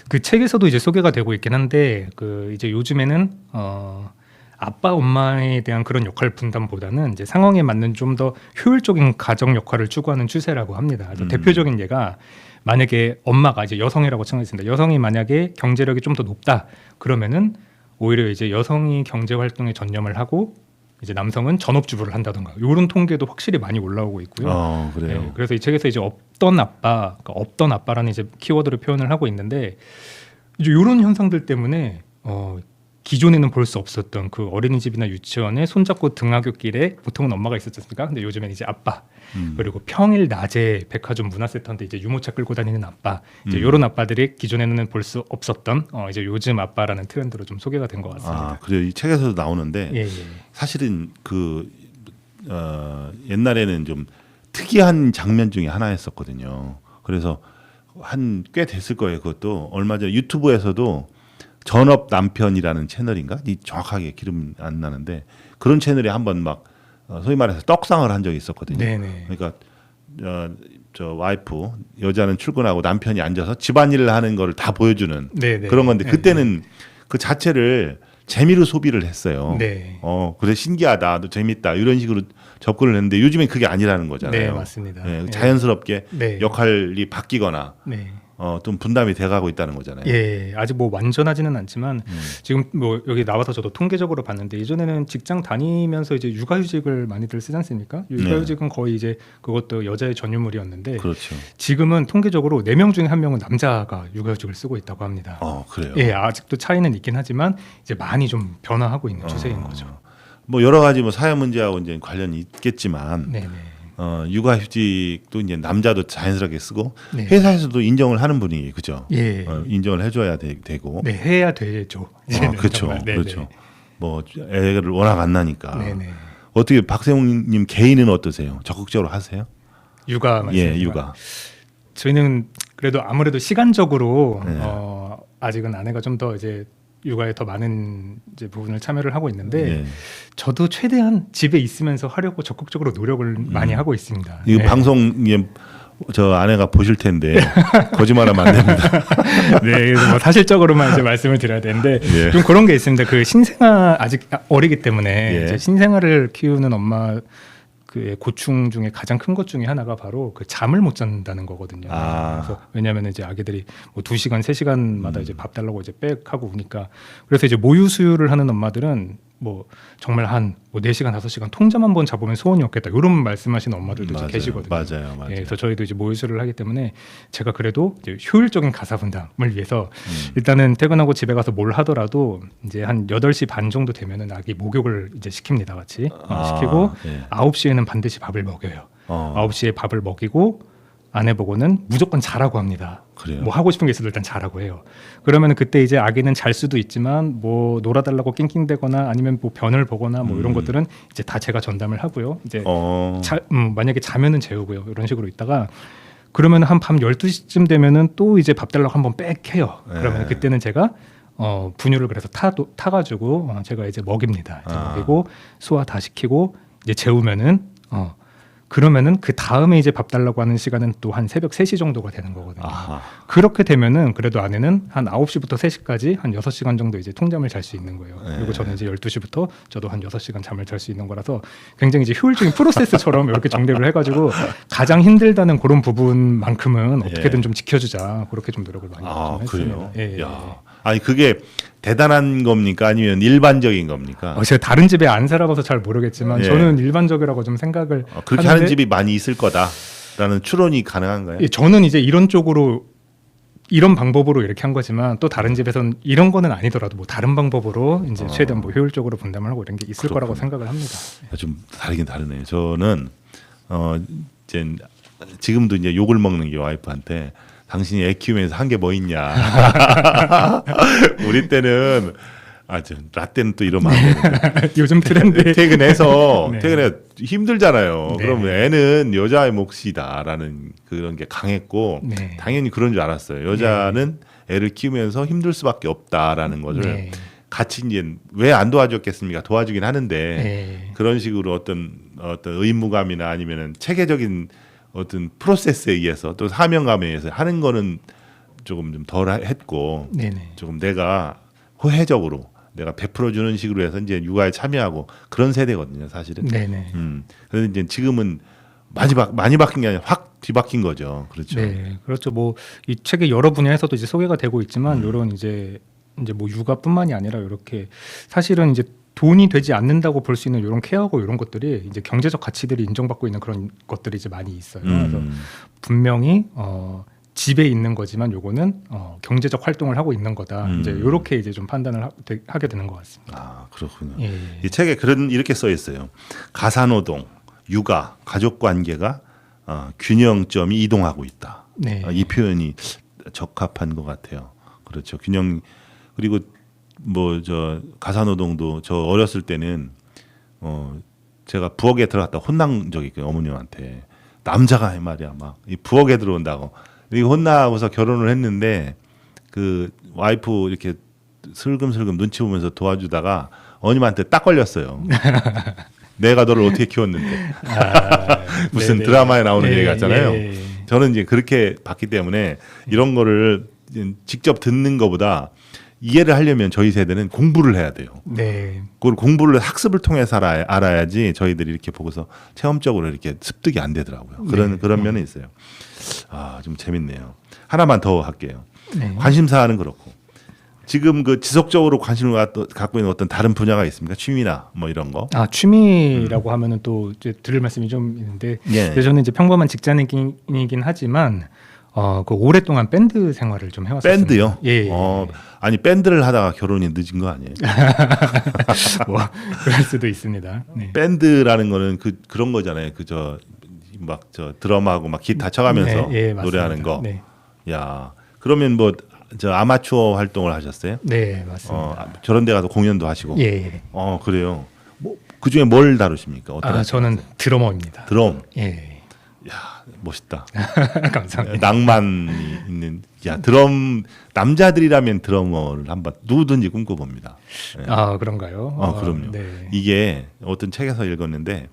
그 책에서도 이제 소개가 되고 있긴 한데 그 이제 요즘에는 아빠 엄마에 대한 그런 역할 분담보다는 이제 상황에 맞는 좀 더 효율적인 가정 역할을 추구하는 추세라고 합니다. 그래서 대표적인 예가 만약에 엄마가 이제 여성이라고 칭하겠습니다. 여성이 만약에 경제력이 좀 더 높다 그러면은 오히려 이제 여성이 경제 활동에 전념을 하고 이제 남성은 전업주부를 한다던가 이런 통계도 확실히 많이 올라오고 있고요. 그래요. 네, 그래서 이 책에서 이제 없던 아빠, 그러니까 없던 아빠라는 이제 키워드로 표현을 하고 있는데 이제 이런 현상들 때문에 기존에는 볼 수 없었던 그 어린이집이나 유치원에 손잡고 등하굣길에 보통은 엄마가 있었지 않습니까? 근데 요즘엔 이제 아빠 그리고 평일 낮에 백화점 문화센터인데 이제 유모차 끌고 다니는 아빠 이제 이런 아빠들이 기존에는 볼 수 없었던 이제 요즘 아빠라는 트렌드로 좀 소개가 된 것 같습니다. 그래요. 이 책에서도 나오는데 예, 예. 사실은 옛날에는 좀 특이한 장면 중에 하나였었거든요. 그래서 한 꽤 됐을 거예요. 그것도 얼마 전에 유튜브에서도 전업 남편이라는 채널인가? 이 정확하게 기름 안 나는데 그런 채널에 한번 막 소위 말해서 떡상을 한 적이 있었거든요. 네네. 그러니까 저 와이프 여자는 출근하고 남편이 앉아서 집안일을 하는 거를 다 보여주는 네네. 그런 건데 네. 그때는 그 자체를 재미로 소비를 했어요. 네. 그래 신기하다, 또 재밌다 이런 식으로 접근을 했는데 요즘엔 그게 아니라는 거잖아요. 네, 맞습니다. 네, 네. 자연스럽게 네. 역할이 바뀌거나 네. 좀 분담이 돼가고 있다는 거잖아요. 예, 아직 뭐 완전하지는 않지만 지금 뭐 여기 나와서 저도 통계적으로 봤는데 예전에는 직장 다니면서 이제 육아휴직을 많이들 쓰지 않습니까? 육아휴직은 거의 이제 그것도 여자의 전유물이었는데 그렇죠. 지금은 통계적으로 4명 중에 1명은 남자가 육아휴직을 쓰고 있다고 합니다. 그래요. 예, 아직도 차이는 있긴 하지만 이제 많이 좀 변화하고 있는 추세인 거죠. 뭐 여러 가지 뭐 사회 문제하고 이제 관련이 있겠지만 네, 네. 육아휴직도 이제 남자도 자연스럽게 쓰고 네. 회사에서도 인정을 하는 분위기 그죠? 예. 인정을 해줘야 되고. 네, 해야 되죠. 이제는 그렇죠. 정말. 네, 그렇죠. 뭐 애를 워낙 안 나니까. 네, 네. 어떻게 박세웅님 개인은 어떠세요? 적극적으로 하세요? 육아 말씀입니다. 예, 육아. 저희는 그래도 아무래도 시간적으로 네. 아직은 아내가 좀 더 이제 육아에 더 많은 이제 부분을 참여를 하고 있는데 예. 저도 최대한 집에 있으면서 하려고 적극적으로 노력을 많이 하고 있습니다. 이 네. 방송에 저 아내가 보실 텐데 거짓말하면 안 됩니다. 네, 그래서 뭐 사실적으로만 이제 말씀을 드려야 되는데 예. 좀 그런 게 있습니다. 그 신생아 아직 어리기 때문에 예. 이제 신생아를 키우는 엄마 그 고충 중에 가장 큰 것 중에 하나가 바로 그 잠을 못 잔다는 거거든요. 그래서 왜냐하면 이제 아기들이 뭐 2시간, 3시간마다 이제 밥 달라고 이제 빽하고 우니까 그래서 이제 모유 수유를 하는 엄마들은 뭐 정말 한 뭐 4시간, 5시간 통잠 한 번 잡으면 소원이 없겠다 이런 말씀하시는 엄마들도 이제 계시거든요. 맞아요. 예, 그래서 저희도 이제 모유수유를 하기 때문에 제가 그래도 이제 효율적인 가사 분담을 위해서 일단은 퇴근하고 집에 가서 뭘 하더라도 이제 한 8시 반 정도 되면은 아기 목욕을 이제 시킵니다. 같이 시키고 예. 9시에는 반드시 밥을 먹여요. 9시에 밥을 먹이고 아내 보고는 무조건 자라고 합니다. 그래요? 뭐 하고 싶은 게 있어도 일단 자라고 해요. 그러면 그때 이제 아기는 잘 수도 있지만 뭐 놀아달라고 낑낑대거나 아니면 뭐 변을 보거나 뭐 이런 것들은 이제 다 제가 전담을 하고요. 이제 만약에 자면은 재우고요. 이런 식으로 있다가 그러면 한 밤 12시쯤 되면은 또 이제 밥 달라고 한번 빽 해요. 그러면 그때는 제가 분유를 그래서 타가지고 제가 이제 먹입니다. 이제 먹이고 소화 다 시키고 이제 재우면은 그러면은 그 다음에 이제 밥 달라고 하는 시간은 또 한 새벽 3시 정도가 되는 거거든요. 아하. 그렇게 되면은 그래도 아내는 한 9시부터 3시까지 한 6시간 정도 이제 통잠을 잘 수 있는 거예요. 그리고 저는 이제 12시부터 저도 한 6시간 잠을 잘 수 있는 거라서 굉장히 이제 효율적인 프로세스처럼 이렇게 정리를 해가지고 가장 힘들다는 그런 부분만큼은 어떻게든 좀 지켜주자 그렇게 좀 노력을 많이 좀 했습니다. 그래요? 예, 야. 아니 그게 대단한 겁니까? 아니면 일반적인 겁니까? 제가 다른 집에 안 살아봐서 잘 모르겠지만 예. 저는 일반적이라고 좀 생각을 그렇게 하는데 하는 집이 많이 있을 거다라는 추론이 가능한가요? 예, 저는 이제 이런 쪽으로 이런 방법으로 이렇게 한 거지만 또 다른 집에서는 이런 거는 아니더라도 뭐 다른 방법으로 이제 최대한 뭐 효율적으로 분담을 하고 이런 게 있을 거라고 생각을 합니다. 좀 다르긴 다르네요. 저는 이제 지금도 이제 욕을 먹는 게 와이프한테 당신이 애 키우면서 한 게 뭐 있냐. 우리 때는 라떼는 또 이러면 안 되는데. 요즘 트렌드 퇴근해서 네. 퇴근해 힘들잖아요. 네. 그러면 애는 여자의 몫이다라는 그런 게 강했고 네. 당연히 그런 줄 알았어요. 여자는 애를 키우면서 힘들 수밖에 없다라는 것을 네. 같이 이제 왜 안 도와줬겠습니까? 도와주긴 하는데 네. 그런 식으로 어떤 의무감이나 아니면은 체계적인 어떤 프로세스에 의해서 또 사명감에 의해서 하는 거는 조금 좀 덜 했고 네네. 조금 내가 호혜적으로 내가 베풀어 주는 식으로 해서 이제 육아에 참여하고 그런 세대거든요, 사실은. 네네. 그래서 이제 지금은 많이 바뀐 게 아니라 확 뒤바뀐 거죠. 그렇죠. 네, 그렇죠. 뭐 이 책의 여러 분야에서도 이제 소개가 되고 있지만 이런 이제 뭐 육아뿐만이 아니라 이렇게 사실은 이제 돈이 되지 않는다고 볼 수 있는 이런 케어하고 이런 것들이 이제 경제적 가치들이 인정받고 있는 그런 것들이 이제 많이 있어요. 그래서 분명히 집에 있는 거지만 요거는 경제적 활동을 하고 있는 거다. 이제 이렇게 이제 좀 판단을 하게 되는 것 같습니다. 아, 그렇군요. 예. 이 책에 이렇게 써 있어요. 가사노동, 육아, 가족 관계가 균형점이 이동하고 있다. 네. 이 표현이 적합한 것 같아요. 그렇죠. 균형. 그리고 뭐 저 가사노동도 저 어렸을 때는 제가 부엌에 들어갔다 혼난 적이 있거든요. 어머님한테. 남자가 말이야 막 이 부엌에 들어온다고. 이 혼나고서 결혼을 했는데 그 와이프 이렇게 슬금슬금 눈치 보면서 도와주다가 어머님한테 딱 걸렸어요. 내가 너를 어떻게 키웠는데. 무슨 네네. 드라마에 나오는 예, 얘기 같잖아요. 예. 저는 이제 그렇게 봤기 때문에 이런 거를 직접 듣는 것보다 이해를 하려면 저희 세대는 공부를 해야 돼요. 네. 그걸 공부를 학습을 통해서 알아야지 저희들이 이렇게 보고서 체험적으로 이렇게 습득이 안 되더라고요. 그런 면이 있어요. 아, 좀 재밌네요. 하나만 더 할게요. 네. 관심사는 그렇고 지금 그 지속적으로 관심을 갖고 있는 어떤 다른 분야가 있습니까? 취미나 뭐 이런 거? 취미라고 하면은 또 이제 들을 말씀이 좀 있는데 예. 그래서 저는 이제 평범한 직장인이긴 하지만 그 오랫동안 밴드 생활을 좀 해왔었습니다. 밴드요? 예. 아니 밴드를 하다가 결혼이 늦은 거 아니에요? 뭐 그럴 수도 있습니다. 네. 밴드라는 거는 그런 거잖아요. 막 저 드럼하고 막 기타 쳐가면서 네, 예, 맞습니다. 노래하는 거. 네. 야, 그러면 뭐 저 아마추어 활동을 하셨어요? 네, 맞습니다. 저런 데 가서 공연도 하시고. 예, 예. 그래요. 뭐 그 중에 뭘 다루십니까? 어떤 저는 드러머입니다. 드럼. 예. 야, 멋있다. 감사합니다. 낭만이 있는. 야, 드럼 남자들이라면 드러머를 한번 누구든지 꿈꿔봅니다. 예. 그런가요? 그럼요. 네. 이게 어떤 책에서 읽었는데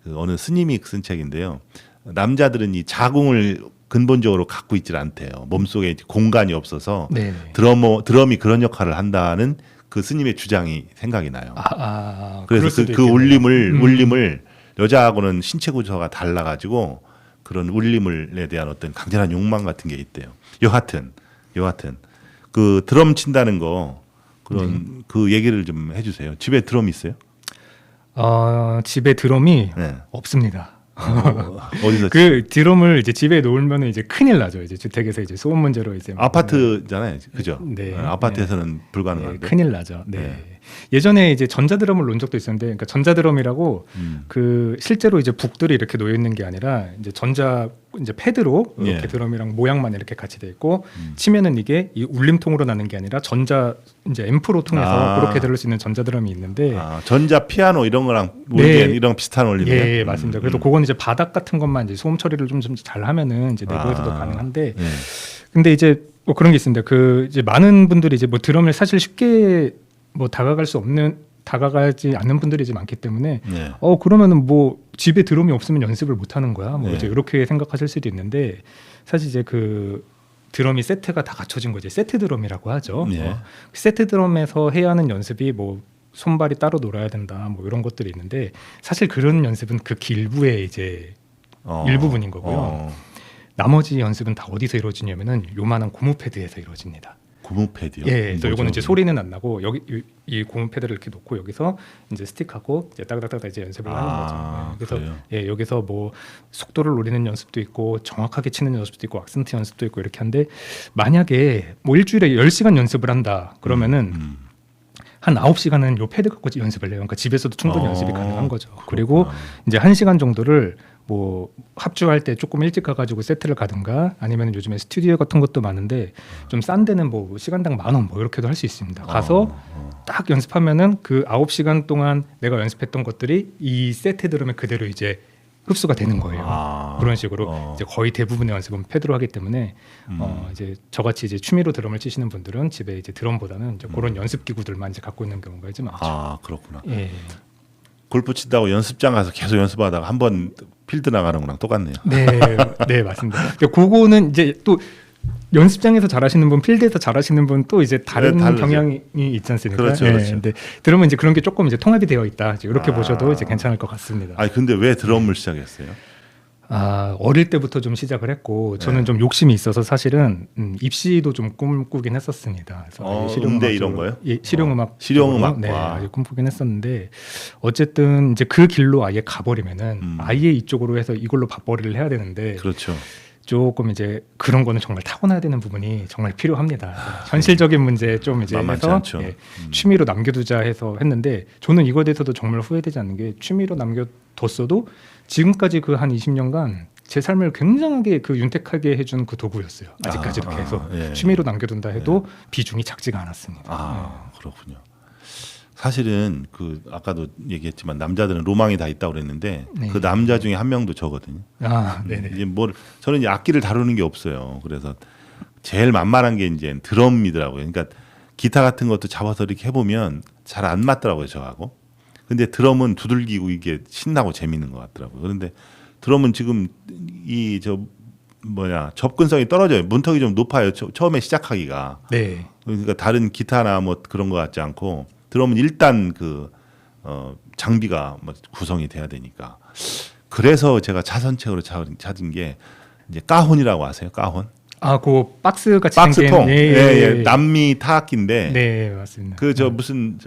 그 어느 스님이 쓴 책인데요. 남자들은 이 자궁을 근본적으로 갖고 있질 않대요. 몸속에 공간이 없어서 네. 드럼이 그런 역할을 한다는 그 스님의 주장이 생각이 나요. 그럴 그래서 수도 그 있겠네요. 울림을 여자하고는 신체 구조가 달라가지고 그런 울림에 대한 어떤 강렬한 욕망 같은 게 있대요. 여하튼 그 드럼 친다는 거 그런 그 얘기를 좀 해주세요. 집에 드럼 있어요? 집에 드럼이 네. 없습니다. 어디서? 그 드럼을 이제 집에 놓으면 이제 큰일 나죠. 이제 주택에서 이제 소음 문제로 이제 아파트잖아요, 그죠? 네. 아파트에서는 불가능한데. 큰일 나죠. 네. 네. 예전에 이제 전자드럼을 놓은 적도 있었는데, 그러니까 전자드럼이라고 그 실제로 이제 북들이 이렇게 놓여 있는 게 아니라 이제 이제 패드로 이렇게 예. 드럼이랑 모양만 이렇게 같이 돼 있고 치면은 이게 이 울림통으로 나는 게 아니라 이제 앰프로 통해서 그렇게 들을 수 있는 전자드럼이 있는데. 전자 피아노 이런 거랑 네. 이런 비슷한 원리네요. 예, 맞습니다. 그래서 그건 이제 바닥 같은 것만 이제 소음 처리를 좀 잘 하면은 이제 내부에서도 가능한데. 예. 근데 이제 뭐 그런 게 있습니다. 그 이제 많은 분들이 이제 뭐 드럼을 사실 쉽게 뭐 다가가지 않는 분들이 이제 많기 때문에 네. 그러면은 뭐 집에 드럼이 없으면 연습을 못 하는 거야. 뭐 네. 이제 이렇게 생각하실 수도 있는데 사실 이제 그 드럼이 세트가 다 갖춰진 거지. 세트 드럼이라고 하죠. 네. 세트 드럼에서 해야 하는 연습이 뭐 손발이 따로 놀아야 된다. 뭐 이런 것들이 있는데 사실 그런 연습은 그 일부의 이제 일부분인 거고요. 나머지 연습은 다 어디서 이루어지냐면은 요만한 고무 패드에서 이루어집니다. 고무 패드요? 예, 그래서 요거는 이제 소리는 안 나고 여기 이 고무 패드를 이렇게 놓고 여기서 이제 스틱하고 이제 딱딱딱 이제 연습을 하는 거죠. 그래서 그래요? 예, 여기서 뭐 속도를 노리는 연습도 있고 정확하게 치는 연습도 있고 악센트 연습도 있고 이렇게 한데 만약에 뭐 일주일에 10시간 연습을 한다 그러면은 한 9시간은 요 패드 갖고 연습을 해요. 그러니까 집에서도 충분히 연습이 가능한 거죠. 그리고 이제 1시간 정도를 뭐 합주할 때 조금 일찍 가가지고 세트를 가든가 아니면 요즘에 스튜디오 같은 것도 많은데 좀 싼 데는 뭐 시간당 10,000원 뭐 이렇게도 할 수 있습니다. 가서 딱 연습하면은 그 9시간 동안 내가 연습했던 것들이 이 세트 드럼에 그대로 이제 흡수가 되는 거예요. 그런 식으로 이제 거의 대부분의 연습은 패드로 하기 때문에 이제 저같이 이제 취미로 드럼을 치시는 분들은 집에 이제 드럼보다는 이제 그런 연습 기구들만 이제 갖고 있는 경우가 이제 많죠. 그렇구나. 예. 골프 치다고 연습장 가서 계속 연습하다가 한번 필드 나가는 거랑 똑같네요. 네, 네 맞습니다. 그거는 이제 또 연습장에서 잘하시는 분, 필드에서 잘하시는 분 또 이제 다른 네, 다르죠. 경향이 있지 않습니까? 그렇죠, 예, 그렇죠. 근데 들으면 이제 그런 게 조금 이제 통합이 되어 있다. 이제 이렇게 아. 보셔도 이제 괜찮을 것 같습니다. 아니 근데 왜 드럼을 시작했어요? 어릴 때부터 좀 시작을 했고 저는 좀 욕심이 있어서 사실은 입시도 좀 꿈꾸긴 했었습니다. 그래서 음대 이런 거요? 예, 실용음악. 실용음악과. 네, 아주 꿈꾸긴 했었는데 어쨌든 이제 그 길로 아예 가버리면은 아예 이쪽으로 해서 이걸로 밥벌이를 해야 되는데 그렇죠. 조금 이제 그런 거는 정말 타고나야 되는 부분이 정말 필요합니다. 현실적인 문제 좀 이제 만만치 해서 않죠. 취미로 남겨두자 해서 했는데 저는 이거에 대해서도 정말 후회되지 않는 게 취미로 남겨뒀어도 지금까지 그 한 20년간 제 삶을 굉장하게 그 윤택하게 해준 그 도구였어요. 아직까지도 계속 예. 취미로 남겨둔다 해도 비중이 작지가 않았습니다. 그렇군요. 사실은 그 아까도 얘기했지만 남자들은 로망이 다 있다고 그랬는데 네. 그 남자 중에 한 명도 저거든요. 네네. 이제 저는 이제 악기를 다루는 게 없어요. 그래서 제일 만만한 게 이제 드럼이더라고요. 그러니까 기타 같은 것도 잡아서 이렇게 해보면 잘 안 맞더라고요, 저하고. 근데 드럼은 두들기고 이게 신나고 재밌는 것 같더라고요. 그런데 드럼은 지금 접근성이 떨어져요. 문턱이 좀 높아요. 처음에 시작하기가. 네. 그러니까 다른 기타나 뭐 그런 것 같지 않고 드럼은 일단 장비가 구성이 돼야 되니까. 그래서 제가 차선책으로 찾은 게 이제 까혼이라고 아세요? 까혼? 그 박스 같이 박스통. 생긴 예. 남미 타악기인데. 네, 맞습니다. 무슨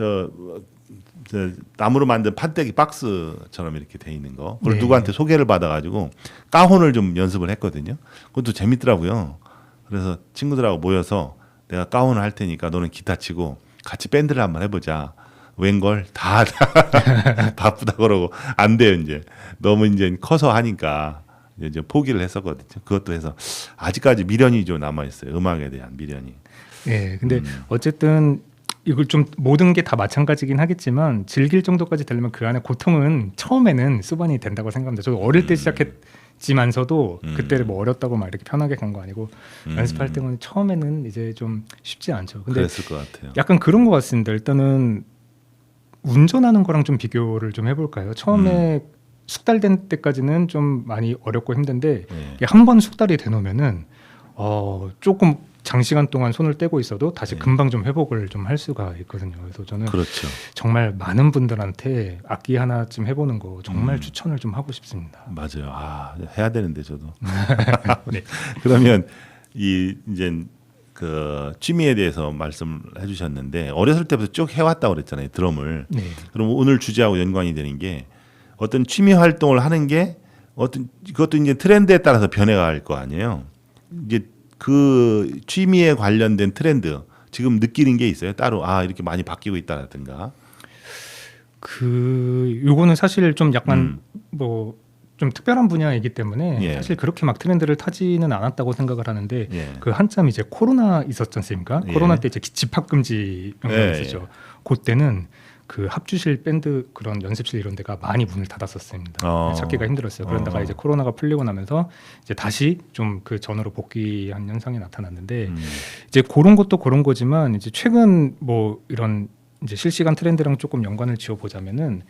나무로 만든 판때기 박스처럼 이렇게 돼 있는 거. 그걸 네. 누구한테 소개를 받아가지고 까혼을 좀 연습을 했거든요. 그것도 재밌더라고요. 그래서 친구들하고 모여서 내가 까혼을 할 테니까 너는 기타 치고 같이 밴드를 한번 해보자. 웬걸 다 바쁘다 그러고 안 돼요 이제. 너무 이제 커서 하니까 이제 포기를 했었거든요. 그것도 해서 아직까지 미련이 좀 남아 있어요. 음악에 대한 미련이. 네, 근데 어쨌든 이걸 좀 모든 게 다 마찬가지긴 하겠지만 즐길 정도까지 되려면 그 안에 고통은 처음에는 수반이 된다고 생각합니다. 저도 어릴 때 시작했지만서도 그때 뭐 어렸다고 막 이렇게 편하게 간 거 아니고 연습할 때는 처음에는 이제 좀 쉽지 않죠. 근데 그랬을 것 같아요. 약간 그런 것 같습니다. 일단은 운전하는 거랑 좀 비교를 좀 해볼까요? 처음에 숙달된 때까지는 좀 많이 어렵고 힘든데 네. 한 번 숙달이 되놓으면은 조금 장시간 동안 손을 떼고 있어도 다시 금방 좀 회복을 좀 할 수가 있거든요. 그래서 저는 그렇죠. 정말 많은 분들한테 악기 하나쯤 해보는 거 정말 추천을 좀 하고 싶습니다. 맞아요. 해야 되는데 저도. 네. 그러면 이제 그 취미에 대해서 말씀을 해주셨는데 어렸을 때부터 쭉 해왔다고 그랬잖아요. 드럼을. 네. 그럼 오늘 주제하고 연관이 되는 게 어떤 취미 활동을 하는 게 그것도 이제 트렌드에 따라서 변해갈 거 아니에요. 이제 그 취미에 관련된 트렌드 지금 느끼는 게 있어요. 따로 이렇게 많이 바뀌고 있다라든가. 요거는 사실 좀 약간 좀 특별한 분야이기 때문에 예. 사실 그렇게 막 트렌드를 타지는 않았다고 생각을 하는데 예. 그 한참 이제 코로나 있었지 않습니까? 예. 코로나 때 이제 집합 금지 명령이 예. 있었죠. 그때는 그 합주실 밴드 그런 연습실 이런 데가 많이 문을 닫았었습니다. 찾기가 힘들었어요. 그런다가 이제 코로나가 풀리고 나면서 이제 다시 좀 그 전으로 복귀한 현상이 나타났는데 이제 그런 것도 그런 거지만 이제 최근 뭐 이런 이제 실시간 트렌드랑 조금 연관을 지어 보자면은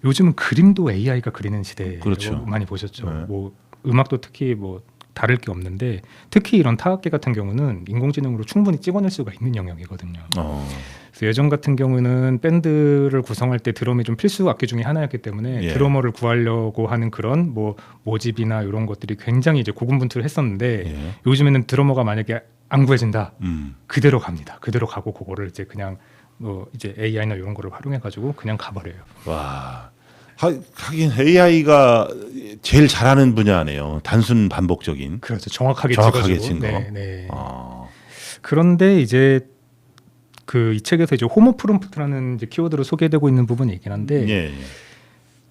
요즘은 그림도 AI가 그리는 시대 그렇죠. 많이 보셨죠. 네. 뭐 음악도 특히 뭐 다를 게 없는데 특히 이런 타악기 같은 경우는 인공지능으로 충분히 찍어낼 수가 있는 영역이거든요. 그래서 예전 같은 경우는 밴드를 구성할 때 드럼이 좀 필수 악기 중에 하나였기 때문에 예. 드러머를 구하려고 하는 그런 뭐 모집이나 이런 것들이 굉장히 이제 고군분투를 했었는데 예. 요즘에는 드러머가 만약에 안 구해진다 그대로 갑니다. 그대로 가고 그거를 이제 그냥 뭐 이제 AI나 이런 거를 활용해 가지고 그냥 가버려요. 와. 하긴 AI가 제일 잘하는 분야네요. 단순 반복적인. 그렇죠. 정확하게 정확하게 찍어주고. 친 거. 네, 네. 그런데 이제 이 책에서 이제 호모 프롬프트라는 이제 키워드로 소개되고 있는 부분이 있긴 한데 예.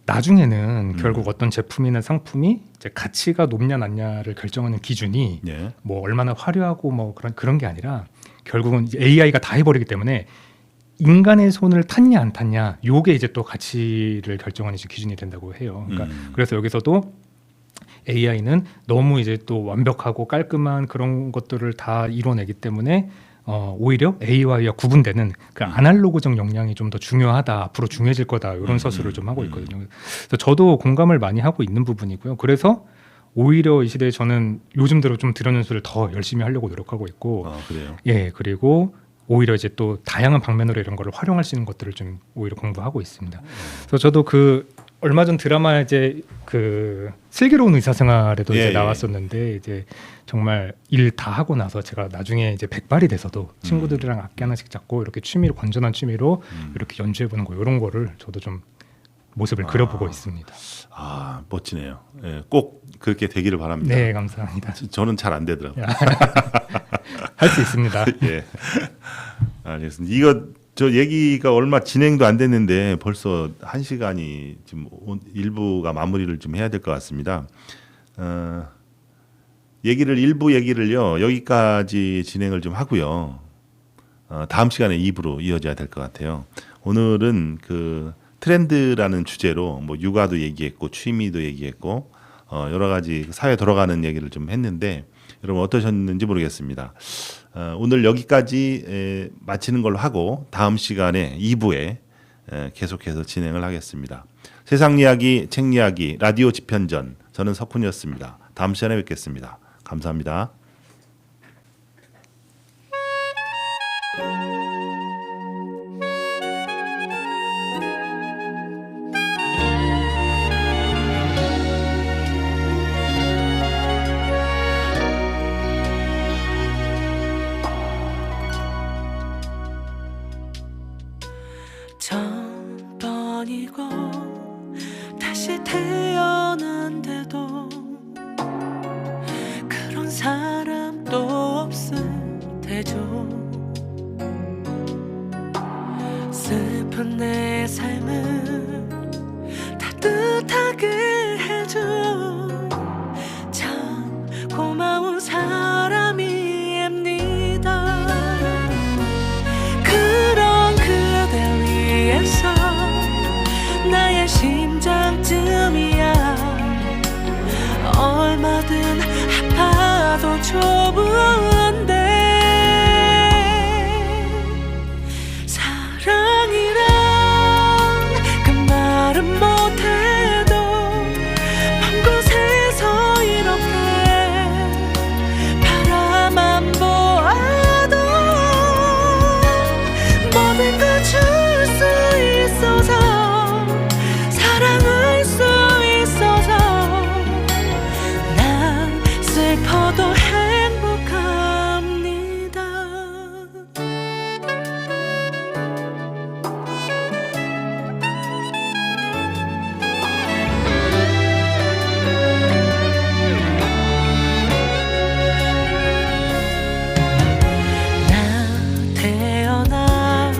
나중에는 결국 어떤 제품이나 상품이 이제 가치가 높냐 낮냐를 결정하는 기준이 예. 뭐 얼마나 화려하고 뭐 그런 게 아니라 결국은 이제 AI가 다 해버리기 때문에 인간의 손을 탔냐 안 탔냐 요게 이제 또 가치를 결정하는 이제 기준이 된다고 해요. 그러니까 그래서 여기서도 AI는 너무 이제 또 완벽하고 깔끔한 그런 것들을 다 이뤄내기 때문에 오히려 AI와 구분되는 그 아날로그적 역량이 좀 더 중요하다, 앞으로 중요해질 거다 이런 서술을 좀 하고 있거든요. 그래서 저도 공감을 많이 하고 있는 부분이고요. 그래서 오히려 이 시대에 저는 요즘 들어 좀 드럼 연주를 더 열심히 하려고 노력하고 있고 그래요. 예, 그리고 오히려 이제 또 다양한 방면으로 이런 거를 활용할 수 있는 것들을 좀 오히려 공부하고 있습니다. 그래서 저도 그 얼마 전 드라마 이제 그 슬기로운 의사생활에도 이제 나왔었는데 이제 정말 일 다 하고 나서 제가 나중에 이제 백발이 돼서도 친구들이랑 악기 하나씩 잡고 이렇게 취미로 건전한 취미로 이렇게 연주해보는 거 이런 거를 저도 좀 모습을 그려보고 있습니다. 멋지네요. 예, 꼭 그렇게 되기를 바랍니다. 네, 감사합니다. 저는 잘 안 되더라고요. 할 수 있습니다. 예. 알겠습니다. 이거 저 얘기가 얼마 진행도 안 됐는데 벌써 1시간이 지금 일부가 마무리를 좀 해야 될 것 같습니다. 일부 얘기를요 여기까지 진행을 좀 하고요. 다음 시간에 2부로 이어져야 될 것 같아요. 오늘은 그 트렌드라는 주제로 뭐 육아도 얘기했고 취미도 얘기했고 여러 가지 사회 돌아가는 얘기를 좀 했는데 여러분 어떠셨는지 모르겠습니다. 오늘 여기까지 마치는 걸로 하고 다음 시간에 2부에 계속해서 진행을 하겠습니다. 세상 이야기, 책 이야기, 라디오 지편전 저는 석훈이었습니다. 다음 시간에 뵙겠습니다. 감사합니다. 전번이고 다시 태어난데도 그런 사람도 없을 테죠. 슬픈 내 삶을 따뜻하게 해줘 참 고마운 사람입니다. 그런 그대 위해서 나의 심장쯤이야 얼마든 아파도 좋은데 사랑이란 그 말은 못해도 먼 곳에서 이렇게 바라만 보아도 모든 걸 줄 수 있어서 사랑할 수 있어서 난 슬퍼도 행복합니다. 나 태어나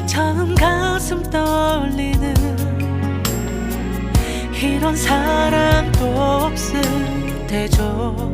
처음 가슴 떨리는 이런 사람도 없을 테죠.